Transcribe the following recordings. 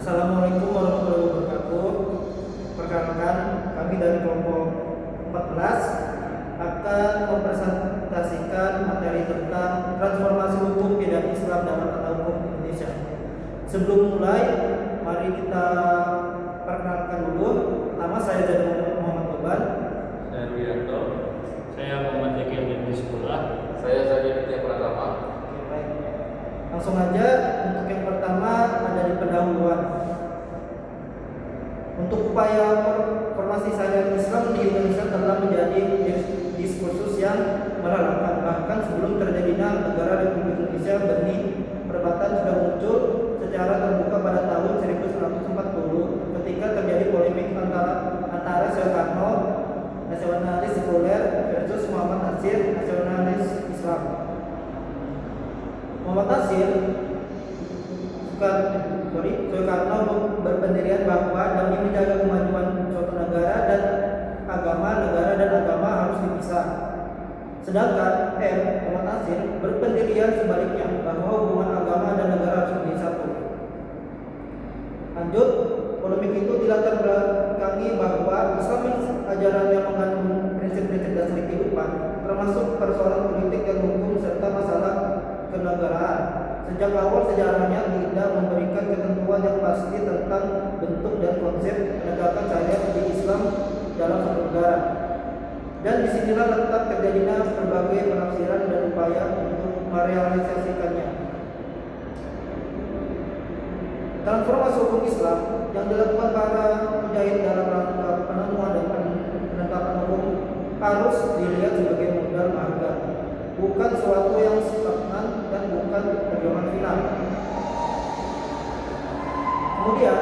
Assalamualaikum warahmatullahi wabarakatuh. Perkenalkan, kami dari kelompok 14 akan mempresentasikan materi tentang transformasi hukum pidana Islam dalam tata hukum Indonesia. Sebelum mulai, mari kita perkenalkan dulu. Pertama, saya Jadul Muhammad Toban. Saya Wiranto. Saya Muhammad Yakin bin Sekolah. Saya Zaki Nitya Pratama. Oke, baik. Langsung aja, untuk yang pertama ada di pendahuluan. Untuk upaya formasi syariat Islam di Indonesia telah menjadi diskursus yang melelahkan. Bahkan sebelum terjadinya negara Republik Indonesia, benih perdebatan sudah muncul secara terbuka pada tahun 1940 ketika terjadi polemik antara Soekarno, nasionalis sekuler, versus Muhammad Nasir, nasionalis Islam. Muhammad Nasir Soekarno berpendirian bahwa demi menjaga kemajuan suatu negara dan agama harus dipisah. Sedangkan Muhammad Nasir berpendirian sebaliknya bahwa hubungan agama dan negara harus menjadi satu. Lanjut, polemik itu dilatar belakangi bahwa Islam ajaran yang mengandung prinsip-prinsip dasar kehidupan, termasuk persoalan politik dan hukum serta masalah kenegaraan. Sejak awal sejarahnya tidak memberikan ketentuan yang pasti tentang bentuk dan konsep penegakan syariat di Islam dalam satu negara. Dan disinilah letak terjadinya berbagai penafsiran dan upaya untuk merealisasikannya. Transformasi hukum Islam yang dilakukan para mujahid dalam rangka penemuan dan penetapan hukum harus dilihat sebagai modal harga, bukan suatu yang stagnan dan bukan perjuangan final. Kemudian,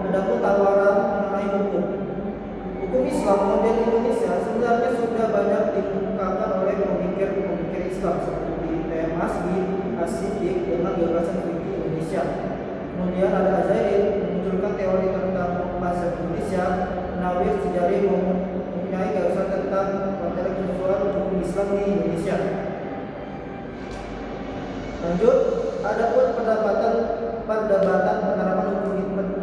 adapun tawaran mengenai hukum Islam model Indonesia sebenarnya sudah banyak dikemukakan oleh pemikir Islam seperti T.M. Hasbi, As-Siddiq dengan gagasan fikih Indonesia. Kemudian ada Azairi memunculkan teori tentang bahasa Indonesia. Nawir Sejari mempunyai gagasan tentang konteks seksual hukum Islam di Indonesia. Lanjut, adapun perdebatan penerapan hukum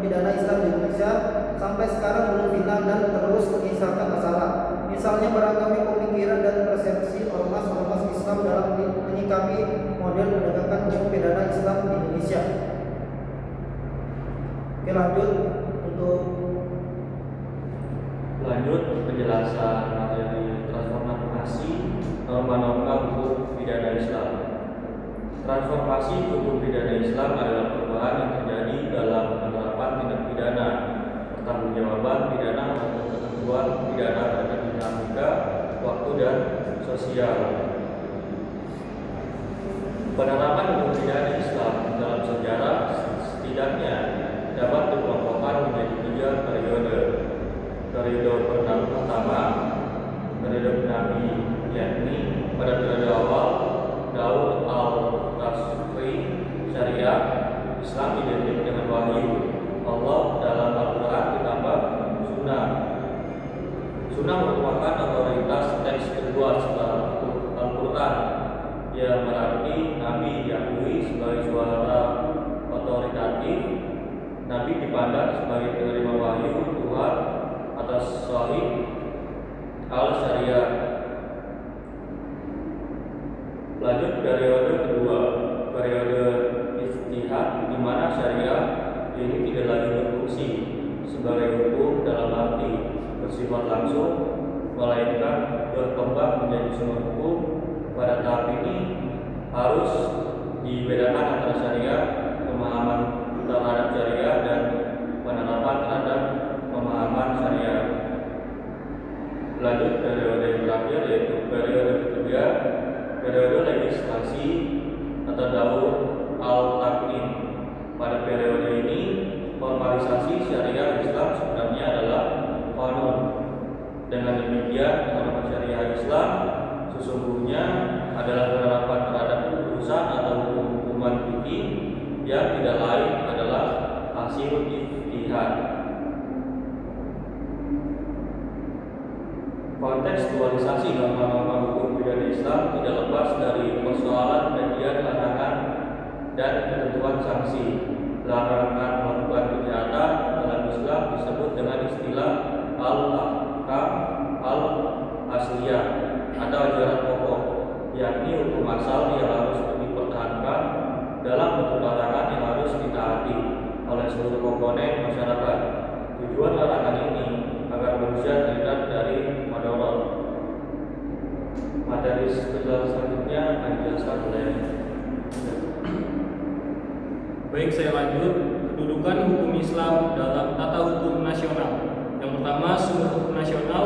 pidana Islam di Indonesia sampai sekarang belum final dan terus menyisakan masalah. Misalnya beragamnya pemikiran dan persepsi ormas Islam dalam menyikapi model penegakan hukum pidana Islam di Indonesia. Oke, Lanjut penjelasan materi transformasi norma-norma hukum pidana Islam. Transformasi hukum pidana Islam adalah perubahan yang terjadi dalam penerapan tindak pidana, pertanggungjawaban pidana untuk ketentuan pidana terhadap dinamika waktu dan sosial. Penerapan hukum pidana Islam dalam sejarah setidaknya dapat dikelompokkan menjadi 3 periode. Periode pertama, periode Nabi, yakni pada periode awal Daud al-Tasri syariat Islam identik dengan wahyu Allah dalam Al-Quran ditambah sunnah. Sunnah merupakan otoritas teks kedua setelah Al-Quran, yang berarti Nabi diakui sebagai suara otoritatif. Nabi dipandang sebagai penerima wahyu Tuhan atas sahih al-syariah. Lanjut periode kedua, periode ijtihad, di mana syariah ini tidak lagi berfungsi sebagai hukum dalam arti bersifat langsung, melainkan berkembang menjadi sumber hukum. Pada tahap ini harus dibedakan antara syariah, pemahaman terhadap syariah, dan penerapan terhadap pemahaman syariah. Lanjut periode yang terakhir, yaitu periode ketiga, periode legislasi atau Daud al-Takim. Pada periode ini, formalisasi syariah Islam sebenarnya adalah qanun. Dengan demikian, norma syariah Islam sesungguhnya adalah penerapan terhadap putusan atau hukuman fikih yang tidak lain adalah hasil ijtihad. Kontekstualisasi norma-norma hukum pidana Islam tidak lepas dari persoalan bagian larangan dan ketentuan sanksi. Larangan melakukan kejahatan seluruh komponen masyarakat. Tujuan larangan ini agar manusia terhindar dari madorot. Materi selanjutnya akan dijelaskan oleh Baik, saya lanjut. Kedudukan hukum Islam dalam tata hukum nasional. Yang pertama, sumber hukum nasional.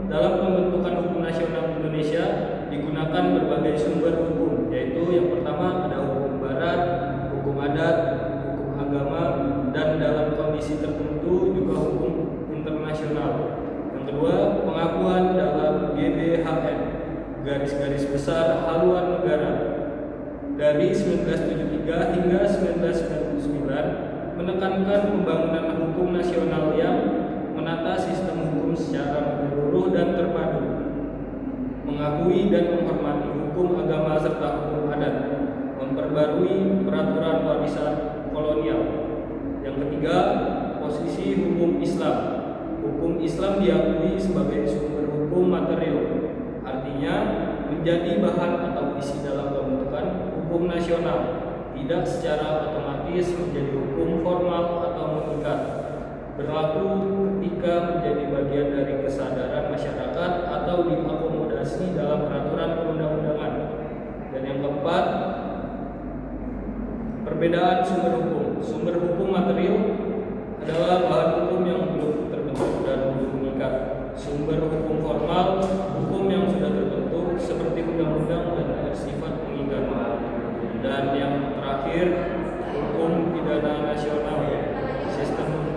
Dalam pembentukan hukum nasional Indonesia digunakan berbagai sumber hukum, yaitu yang pertama ada hukum barat, hukum adat, hukum agama, dan dalam kondisi tertentu juga hukum internasional. Yang kedua, pengakuan dalam GBHN, garis-garis besar haluan negara, dari 1973 hingga 1999 menekankan pembangunan hukum nasional yang menata sistem hukum secara menyeluruh dan terpadu, mengakui dan menghormati hukum agama serta hukum adat, memperbarui peraturan warisan kolonial. Yang ketiga, posisi hukum Islam. Hukum Islam diakui sebagai sumber hukum material, artinya menjadi bahan atau isi dalam pembentukan hukum nasional, tidak secara otomatis menjadi hukum formal atau mengikat, berlaku ketika menjadi bagian dari kesadaran masyarakat atau diakomodasi dalam peraturan perundang-undangan. Dan yang keempat, perbedaan sumber hukum. Sumber hukum material adalah bahan hukum yang belum terbentuk dan belum mengikat. Sumber hukum formal, hukum yang sudah terbentuk seperti undang-undang dan bersifat mengikat. Dan yang terakhir, hukum pidana nasional. Sistem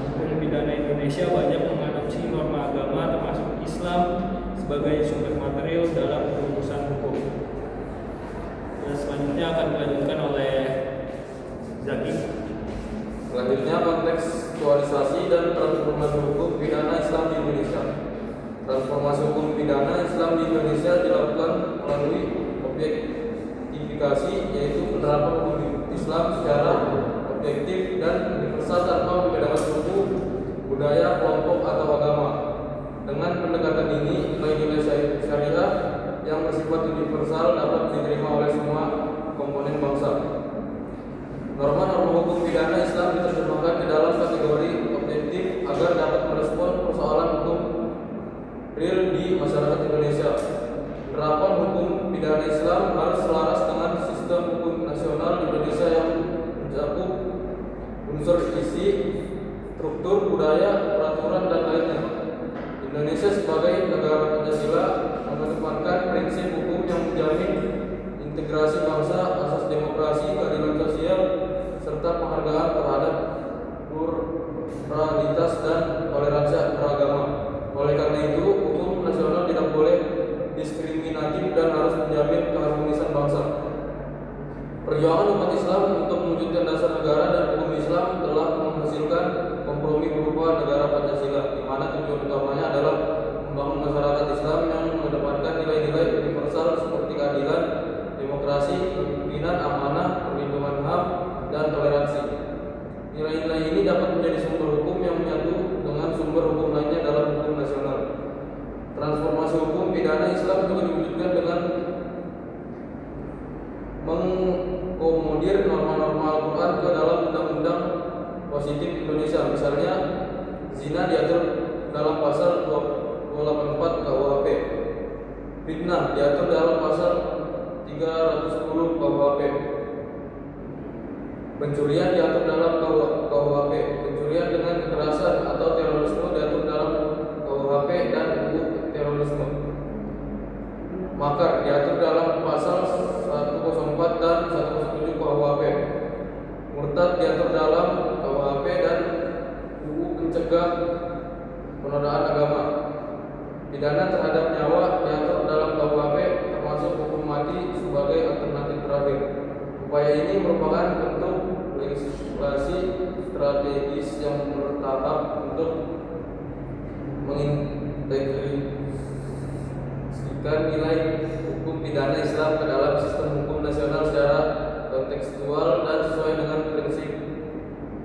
hukum pidana Indonesia banyak mengadopsi norma agama termasuk Islam sebagai sumber material dalam perumusan hukum. Dan selanjutnya akan dilanjutkan oleh Zaki. Selanjutnya, kontekstualisasi dan transformasi hukum pidana Islam di Indonesia. Transformasi hukum pidana Islam di Indonesia dilakukan melalui objektifikasi, yaitu penerapan hukum Islam secara objektif dan universal tanpa membedakan suku, budaya, kelompok atau agama. Dengan pendekatan ini, nilai-nilai syariah yang bersifat universal dapat diterima oleh semua komponen bangsa. Norma-norma hukum pidana Islam diterjemahkan ke dalam kategori objektif agar dapat merespon persoalan hukum real di masyarakat Indonesia. Penerapan hukum pidana Islam harus selaras dengan sistem hukum nasional Indonesia yang mencakup unsur isi, struktur, budaya, peraturan, dan lainnya. Indonesia sebagai negara Pancasila mengedepankan prinsip hukum yang menjamin integrasi bangsa, asas demokrasi, keadilan sosial, serta penghargaan terhadap pluralitas dan toleransi beragama. Oleh karena itu, hukum nasional tidak boleh diskriminatif dan harus menjamin keharmonisan bangsa. Perjuangan umat Islam untuk mewujudkan dasar negara dan hukum Islam telah menghasilkan kompromi berupa negara Pancasila, di mana tujuan utamanya adalah membangun masyarakat Islam yang mengedepankan nilai-nilai universal seperti keadilan, demokrasi, kepemimpinan, amanah, perlindungan HAM, dan toleransi. Nilai-nilai ini dapat menjadi sumber hukum yang menyatu dengan sumber hukum lainnya dalam hukum nasional. Transformasi hukum pidana Islam juga diwujudkan dengan mengakomodir norma-norma Al-Quran ke dalam undang-undang positif Indonesia. Misalnya, zina diatur dalam pasal 284 KUHP, fitnah diatur dalam pasal 310 KUHP, pencurian diatur dalam KUHP, pencurian dengan kekerasan atau terorisme diatur dalam KUHP dan UU terorisme, makar diatur dalam pasal 104 dan 107 KUHP, murtad diatur dalam KUHP dan UU pencegah penodaan agama, pidana terhadap nyawa diatur dalam KUHP termasuk hukum mati sebagai alternatif terakhir. Upaya ini merupakan bentuk legislasi strategis yang bertahap untuk mengintegrasikan nilai hukum pidana Islam ke dalam sistem hukum nasional secara kontekstual dan sesuai dengan prinsip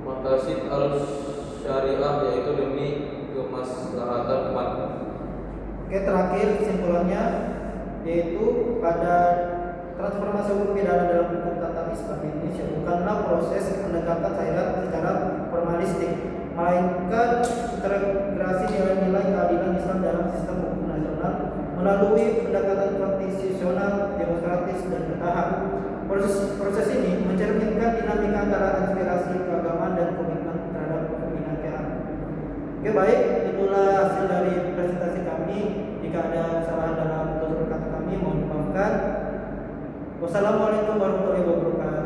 maqasid al-syariah, yaitu demi kemaslahatan umat. Oke, terakhir kesimpulannya yaitu pada transformasi hukum pidana dalam hukum tata Islam Indonesia bukanlah proses pendekatan syariat secara formalistik, melainkan integrasi nilai-nilai keadilan Islam dalam sistem hukum nasional melalui pendekatan konstitusional, demokratis, dan bertahap. Proses ini mencerminkan dinamika antara aspirasi keagamaan dan komitmen terhadap kebinekaan. Oke, baik, itulah hasil dari presentasi kami. Jika ada kesalahan dalam tutur kata kami, mohon dimaafkan. Wassalamualaikum warahmatullahi wabarakatuh.